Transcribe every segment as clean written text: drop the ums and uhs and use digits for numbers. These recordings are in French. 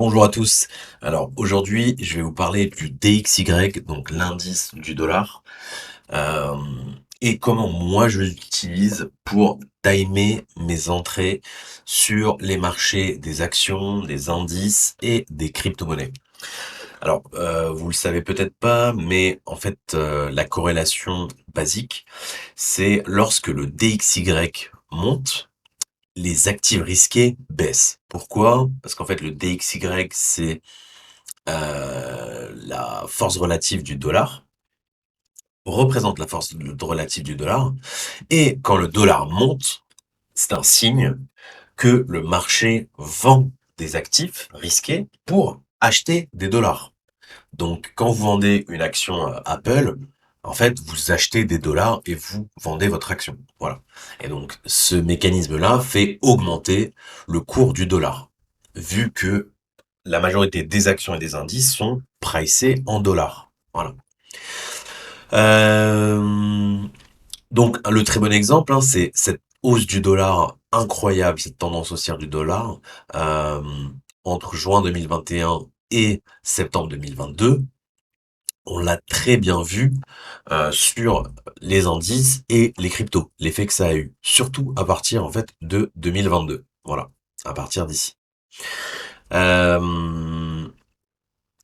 Bonjour à tous. Alors aujourd'hui, je vais vous parler du DXY, donc l'indice du dollar, euh, et comment moi je l'utilise pour timer mes entrées sur les marchés des actions, des indices et des crypto-monnaies. Alors, vous le savez peut-être pas, mais en fait, la corrélation basique, c'est lorsque le DXY monte, les actifs risqués baissent. Pourquoi? Parce qu'en fait, le DXY, c'est la force relative du dollar, représente la force relative du dollar, et quand le dollar monte, c'est un signe que le marché vend des actifs risqués pour acheter des dollars. Donc, quand vous vendez une action Apple, en fait, vous achetez des dollars et vous vendez votre action. Voilà. Et donc, ce mécanisme-là fait augmenter le cours du dollar, vu que la majorité des actions et des indices sont pricés en dollars. Voilà. Euh, donc, le très bon exemple, hein, c'est cette hausse du dollar incroyable, cette tendance haussière du dollar, euh, entre juin 2021 et septembre 2022. On l'a très bien vu sur les indices et les cryptos, l'effet que ça a eu, surtout à partir en fait de 2022. Voilà, à partir d'ici. Euh,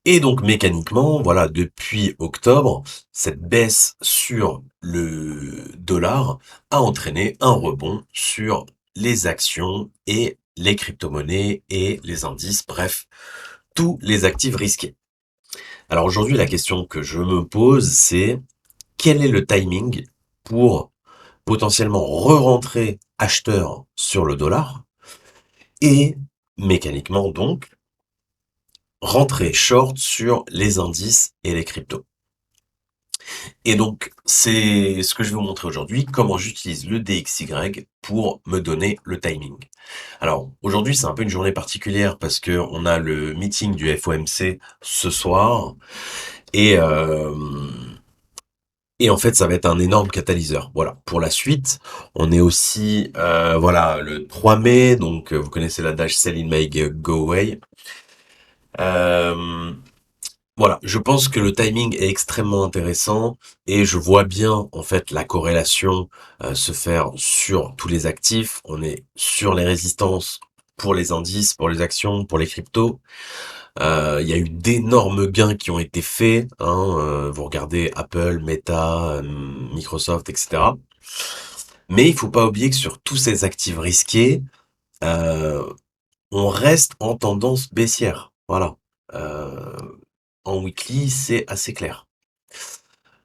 et donc mécaniquement, voilà, depuis octobre, cette baisse sur le dollar a entraîné un rebond sur les actions et les crypto-monnaies et les indices, bref, tous les actifs risqués. Alors aujourd'hui, la question que je me pose, c'est quel est le timing pour potentiellement re-rentrer acheteur sur le dollar et mécaniquement donc rentrer short sur les indices et les cryptos. Et donc, c'est ce que je vais vous montrer aujourd'hui, comment j'utilise le DXY pour me donner le timing. Alors, aujourd'hui, c'est un peu une journée particulière parce que on a le meeting du FOMC ce soir et euh, et en fait, ça va être un énorme catalyseur. Voilà. Pour la suite, on est aussi, voilà, le 3 mai, donc vous connaissez l'adage Sell in May Go Away. Euh, Voilà, je pense que le timing est extrêmement intéressant et je vois bien en fait la corrélation se faire sur tous les actifs. On est sur les résistances pour les indices, pour les actions, pour les cryptos. Il y a eu d'énormes gains qui ont été faits, hein, vous regardez Apple, Meta, Microsoft, etc. Mais il faut pas oublier que sur tous ces actifs risqués, euh, on reste en tendance baissière. Voilà. Euh, En weekly, c'est assez clair.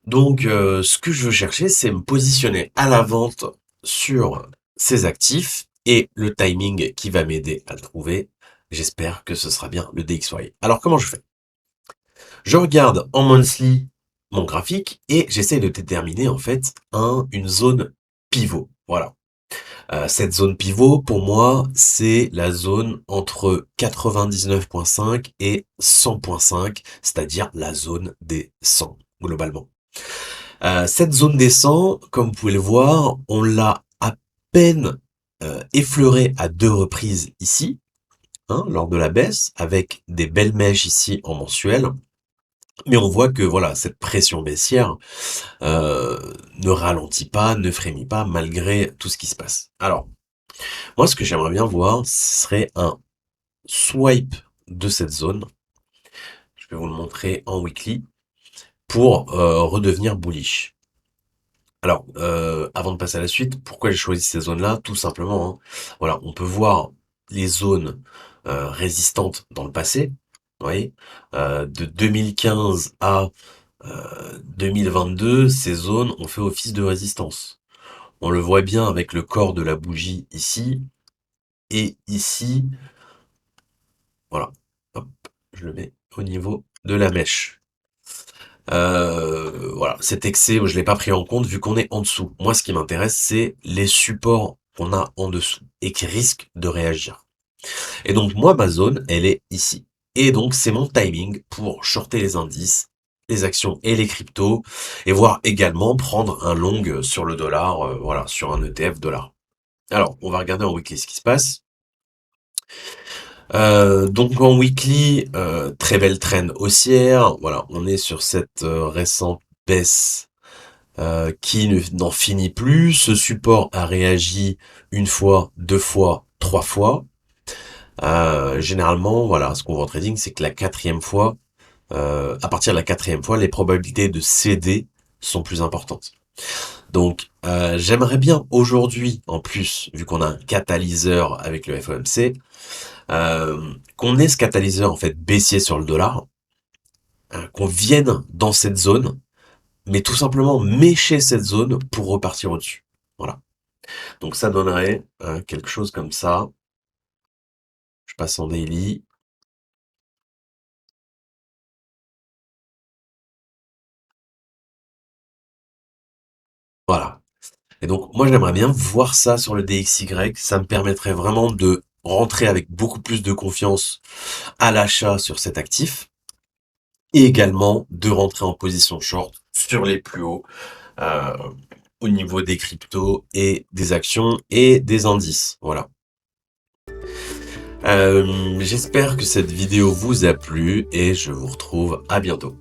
Donc, ce que je veux chercher, c'est me positionner à la vente sur ces actifs et le timing qui va m'aider à le trouver. J'espère que ce sera bien le DXY. Alors, comment je fais? Je regarde en monthly mon graphique et j'essaie de déterminer en fait une zone pivot. Voilà. Cette zone pivot, pour moi, c'est la zone entre 99,5 et 100,5, c'est-à-dire la zone des 100, globalement. Cette zone des 100, comme vous pouvez le voir, on l'a à peine effleurée à deux reprises ici, hein, lors de la baisse, avec des belles mèches ici en mensuel. Mais on voit que voilà, cette pression baissière ne ralentit pas, ne frémit pas, malgré tout ce qui se passe. Alors, moi, ce que j'aimerais bien voir, ce serait un swipe de cette zone. Je vais vous le montrer en weekly pour redevenir bullish. Alors, avant de passer à la suite, pourquoi j'ai choisi ces zones-là? Tout simplement, hein. Voilà, on peut voir les zones résistantes dans le passé. Vous voyez, de 2015 à 2022, ces zones ont fait office de résistance. On le voit bien avec le corps de la bougie ici et ici. Voilà. Hop, je le mets au niveau de la mèche. Voilà, cet excès, je l'ai pas pris en compte vu qu'on est en dessous. Moi, ce qui m'intéresse, c'est les supports qu'on a en dessous et qui risquent de réagir. Et donc, moi, ma zone, elle est ici. Et donc, c'est mon timing pour shorter les indices, les actions et les cryptos, et voir également prendre un long sur le dollar, voilà, sur un ETF dollar. Alors, on va regarder en weekly ce qui se passe. Donc en weekly, très belle trend haussière. Voilà, on est sur cette récente baisse qui n'en finit plus. Ce support a réagi une fois, deux fois, trois fois. Généralement, voilà, ce qu'on voit en trading, c'est que la quatrième fois, à partir de la quatrième fois, les probabilités de céder sont plus importantes. Donc, j'aimerais bien aujourd'hui, en plus, vu qu'on a un catalyseur avec le FOMC, qu'on ait ce catalyseur en fait baissier sur le dollar, qu'on vienne dans cette zone, mais tout simplement mécher cette zone pour repartir au-dessus. Voilà. Donc ça donnerait quelque chose comme ça. Je passe en daily. Voilà. Et donc moi j'aimerais bien voir ça sur le DXY. Ça me permettrait vraiment de rentrer avec beaucoup plus de confiance à l'achat sur cet actif et également de rentrer en position short sur les plus hauts euh, au niveau des cryptos et des actions et des indices. Voilà. J'espère que cette vidéo vous a plu et je vous retrouve à bientôt.